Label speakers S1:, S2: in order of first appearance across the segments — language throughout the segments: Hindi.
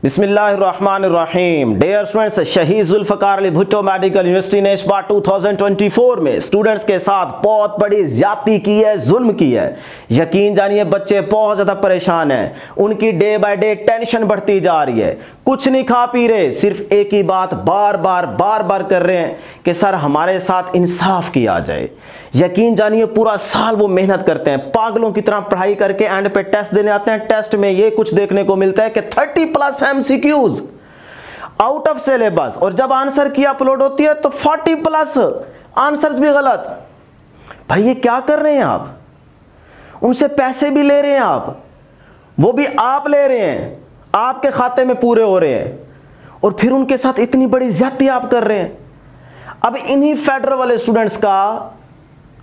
S1: बिस्मिल्लाहिर्रहमानिर्रहीम। डियर स्टूडेंट्स, शहीद जुल्फ़कार अली भुट्टो मेडिकल यूनिवर्सिटी ने इस बार 2024 में स्टूडेंट्स के साथ बहुत बड़ी ज्यादती की है, जुल्म की है। यकीन जानिए बच्चे बहुत ज़्यादा परेशान हैं, उनकी डे बाय डे टेंशन बढ़ती जा रही है। कुछ नहीं खा पी रहे, सिर्फ एक ही बात बार बार कर रहे हैं कि सर हमारे साथ इंसाफ किया जाए। यकीन जानिए पूरा साल वो मेहनत करते हैं, पागलों की तरह पढ़ाई करके एंड पे टेस्ट देने आते हैं। टेस्ट में ये कुछ देखने को मिलता है कि 30+ MCQs आउट ऑफ सिलेबस, और जब आंसर की अपलोड होती है तो 40+ आंसर्स भी गलत। भाई ये क्या कर रहे हैं आप? उनसे पैसे भी ले रहे हैं आप, वो भी आप ले रहे हैं, आपके खाते में पूरे हो रहे हैं, और फिर उनके साथ इतनी बड़ी ज्यादती आप कर रहे हैं। अब इन्हीं फेडरल वाले स्टूडेंट्स का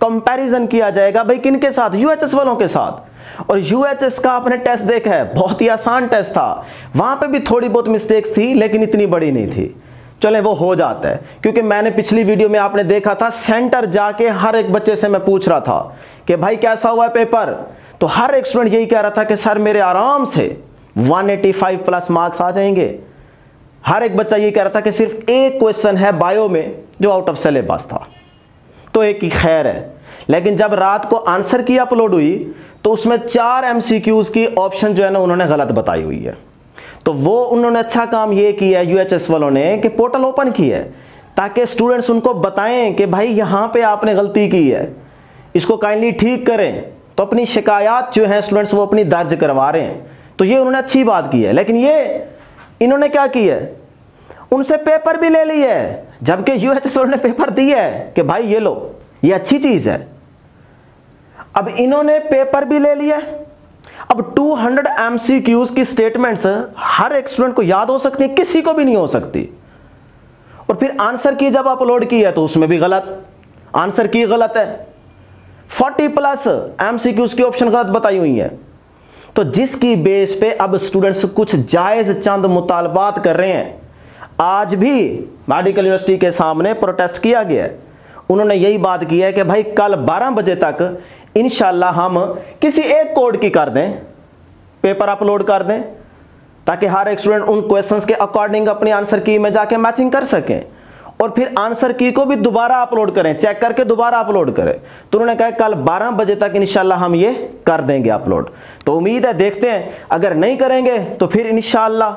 S1: कंपैरिजन किया जाएगा भाई किनके साथ? यूएचएस वालों के साथ। और यूएचएस का आपने टेस्ट देखा है, बहुत ही आसान टेस्ट था, वहां पे भी थोड़ी बहुत मिस्टेक्स थी लेकिन इतनी बड़ी नहीं थी। चले वो हो जाता है, क्योंकि मैंने पिछली वीडियो में आपने देखा था सेंटर जाके हर एक बच्चे से मैं पूछ रहा था कि भाई कैसा हुआ है पेपर, तो हर एक स्टूडेंट यही कह रहा था कि सर मेरे आराम से 185+ मार्क्स आ जाएंगे। हर एक बच्चा यही कह रहा था कि सिर्फ एक क्वेश्चन है बायो में जो आउट ऑफ सिलेबस था, तो एक ही खैर है। लेकिन जब रात को आंसर की अपलोड हुई तो उसमें 4 MCQs की ऑप्शन जो है ना उन्होंने गलत बताई हुई है। तो वो उन्होंने अच्छा काम ये किया यूएचएस वालों ने कि पोर्टल ओपन किया है ताकि स्टूडेंट्स उनको बताएं कि भाई यहां पे आपने गलती की है, इसको काइंडली ठीक करें। तो अपनी शिकायत जो है स्टूडेंट्स वो अपनी दर्ज करवा रहे हैं, तो ये उन्होंने अच्छी बात की है। लेकिन ये इन्होंने क्या किया है, उनसे पेपर भी ले लिया है, जबकि यूएचएस वालों ने पेपर दिया है कि भाई ये लो, ये अच्छी चीज है। अब इन्होंने पेपर भी ले लिया। अब 200 MCQs की स्टेटमेंट्स हर एक स्टूडेंट को याद हो सकती है, किसी को भी नहीं हो सकती। और फिर आंसर की जब अपलोड की है तो उसमें भी गलत, आंसर की गलत है, 40+ MCQs की ऑप्शन गलत बताई हुई है। तो जिसकी बेस पे अब स्टूडेंट्स कुछ जायज चंद मुतालबात कर रहे हैं। आज भी मेडिकल यूनिवर्सिटी के सामने प्रोटेस्ट किया गया है। उन्होंने यही बात की है कि भाई कल 12 बजे तक इंशाल्लाह हम किसी एक कोड की कर दें, पेपर अपलोड कर दें, ताकि हर एक स्टूडेंट उन क्वेश्चंस के अकॉर्डिंग अपनी आंसर की में जाके मैचिंग कर सकें, और फिर आंसर की को भी दोबारा अपलोड करें, चेक करके दोबारा अपलोड करें। तो उन्होंने कहा कल 12 बजे तक इंशाल्लाह हम ये कर देंगे अपलोड। तो उम्मीद है, देखते हैं, अगर नहीं करेंगे तो फिर इंशाल्लाह,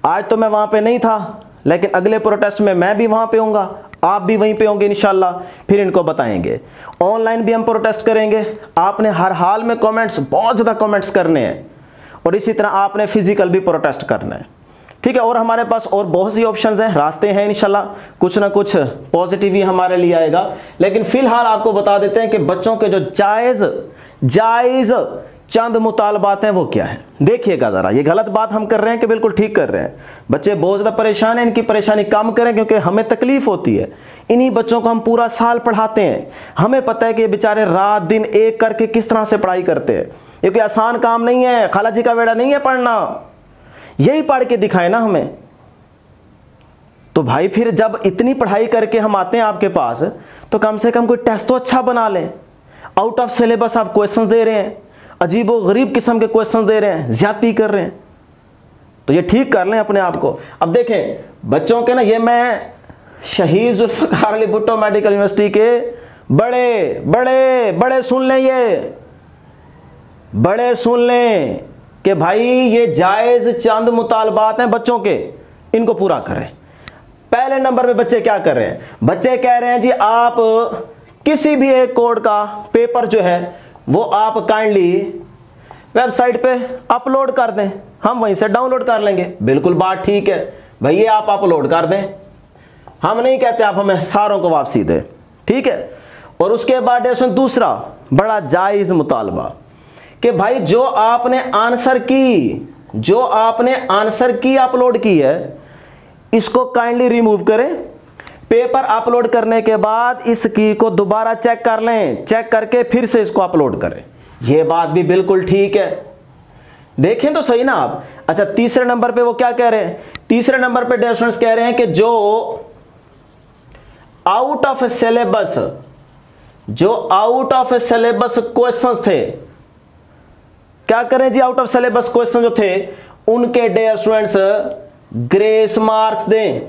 S1: आज तो मैं वहां पे नहीं था लेकिन अगले प्रोटेस्ट में मैं भी वहां पे होऊंगा, आप भी वहीं पे होंगे इंशाल्लाह, फिर इनको बताएंगे। ऑनलाइन भी हम प्रोटेस्ट करेंगे। आपने हर हाल में कमेंट्स, बहुत ज़्यादा कमेंट्स करने हैं, और इसी तरह आपने फिजिकल भी प्रोटेस्ट करना है, ठीक है। और हमारे पास और बहुत सी ऑप्शंस हैं, रास्ते हैं, इंशाल्लाह कुछ ना कुछ पॉजिटिव ही हमारे लिए आएगा। लेकिन फिलहाल आपको बता देते हैं कि बच्चों के जो जायज़ चंद मुतालबात हैं वो क्या है। देखिएगा ज़रा, ये गलत बात हम कर रहे हैं कि बिल्कुल ठीक कर रहे हैं। बच्चे बहुत ज़्यादा परेशान हैं, इनकी परेशानी कम करें, क्योंकि हमें तकलीफ होती है। इन्हीं बच्चों को हम पूरा साल पढ़ाते हैं, हमें पता है कि ये बेचारे रात दिन एक करके किस तरह से पढ़ाई करते हैं। ये कोई आसान काम नहीं है, खाला जी का बेड़ा नहीं है पढ़ना, यही पढ़ के दिखाए ना हमें। तो भाई फिर जब इतनी पढ़ाई करके हम आते हैं आपके पास, तो कम से कम कोई टेस्ट तो अच्छा बना लें। आउट ऑफ सिलेबस आप क्वेश्चन दे रहे हैं, अजीबो गरीब किस्म के क्वेश्चन दे रहे हैं, ज्यादती कर रहे हैं, तो ये ठीक कर लें अपने आप को। अब देखें बच्चों के ना, ये मैं शहीद जुल्फ़कार अली भुट्टो मेडिकल यूनिवर्सिटी के बड़े सुन लें, ये बड़े सुन लें कि भाई ये जायज चंद मुतालबात हैं बच्चों के, इनको पूरा करें। पहले नंबर पे बच्चे क्या कर रहे हैं? बच्चे कह रहे हैं जी आप किसी भी एक कोड का पेपर जो है वो आप काइंडली वेबसाइट पे अपलोड कर दें, हम वहीं से डाउनलोड कर लेंगे। बिल्कुल बात ठीक है भाई, ये आप अपलोड कर दें, हम नहीं कहते आप हमें सारों को वापसी दें, ठीक है। और उसके बाद दूसरा बड़ा जायज मुतालबा कि भाई जो आपने आंसर की अपलोड की है, इसको काइंडली रिमूव करें। पेपर अपलोड करने के बाद इस की को दोबारा चेक कर लें, चेक करके फिर से इसको अपलोड करें। यह बात भी बिल्कुल ठीक है, देखें तो सही ना आप। अच्छा, तीसरे नंबर पे वो क्या कह रहे हैं? तीसरे नंबर पे डियर स्टूडेंट्स कह रहे हैं कि जो आउट ऑफ सिलेबस क्वेश्चंस थे, क्या करें जी, आउट ऑफ सिलेबस क्वेश्चन जो थे उनके डियर स्टूडेंट्स ग्रेस मार्क्स दें।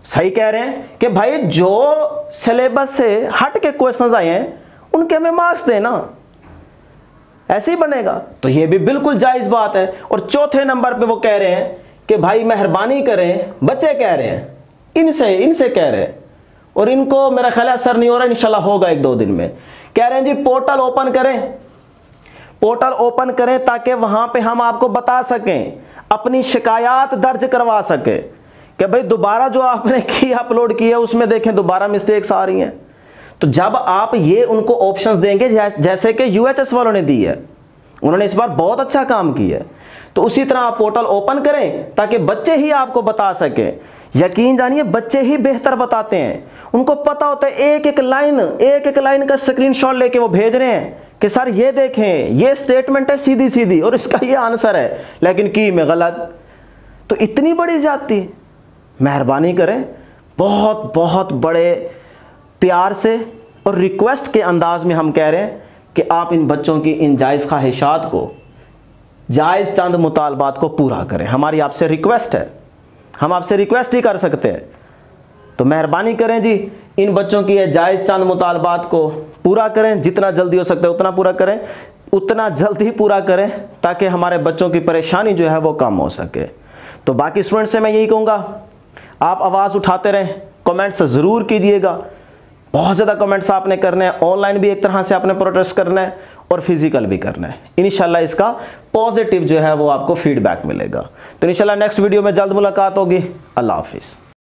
S1: सही कह रहे हैं कि भाई जो सिलेबस से हट के क्वेश्चंस आए हैं उनके हमें मार्क्स देना, ऐसे ही बनेगा। तो ये भी बिल्कुल जायज बात है। और चौथे नंबर पे वो कह रहे हैं कि भाई मेहरबानी करें, बच्चे कह रहे हैं, इनसे कह रहे हैं, और इनको मेरा ख्याल असर नहीं हो रहा, इंशाल्लाह होगा 1-2 दिन में। कह रहे हैं जी पोर्टल ओपन करें, पोर्टल ओपन करें ताकि वहां पे हम आपको बता सकें, अपनी शिकायत दर्ज करवा सकें कि भाई दोबारा जो आपने की अपलोड किया उसमें देखें दोबारा मिस्टेक्स आ रही हैं। तो जब आप ये उनको ऑप्शंस देंगे जैसे कि यूएचएस वालों ने दी है, उन्होंने इस बार बहुत अच्छा काम किया है, तो उसी तरह आप पोर्टल ओपन करें ताकि बच्चे ही आपको बता सकें। यकीन जानिए बच्चे ही बेहतर बताते हैं, उनको पता होता है, एक एक लाइन का स्क्रीनशॉट लेके वो भेज रहे हैं कि सर ये देखें, ये स्टेटमेंट है सीधी सीधी और इसका ये आंसर है, लेकिन की में गलत। तो इतनी बड़ी ज्यादती, मेहरबानी करें, बहुत बहुत बड़े प्यार से और रिक्वेस्ट के अंदाज में हम कह रहे हैं कि आप इन बच्चों की इन जायज़ ख्वाहिशात को, जायज़ चंद मुतालबात को पूरा करें। हमारी आपसे रिक्वेस्ट है, हम आपसे रिक्वेस्ट ही कर सकते हैं। तो मेहरबानी करें जी, इन बच्चों की ये जायज़ चंद मुतालबात को पूरा करें, जितना जल्दी हो सकता है उतना पूरा करें, उतना जल्दी पूरा करें ताकि हमारे बच्चों की परेशानी जो है वो कम हो सके। तो बाकी स्टूडेंट्स से मैं यही कहूँगा, आप आवाज़ उठाते रहें, कमेंट्स ज़रूर कीजिएगा, बहुत ज़्यादा कमेंट्स आपने करने हैं, ऑनलाइन भी एक तरह से आपने प्रोटेस्ट करना है और फिजिकल भी करना है। इंशाल्लाह इसका पॉजिटिव जो है वो आपको फीडबैक मिलेगा। तो इंशाल्लाह नेक्स्ट वीडियो में जल्द मुलाकात होगी। अल्लाह हाफिज़।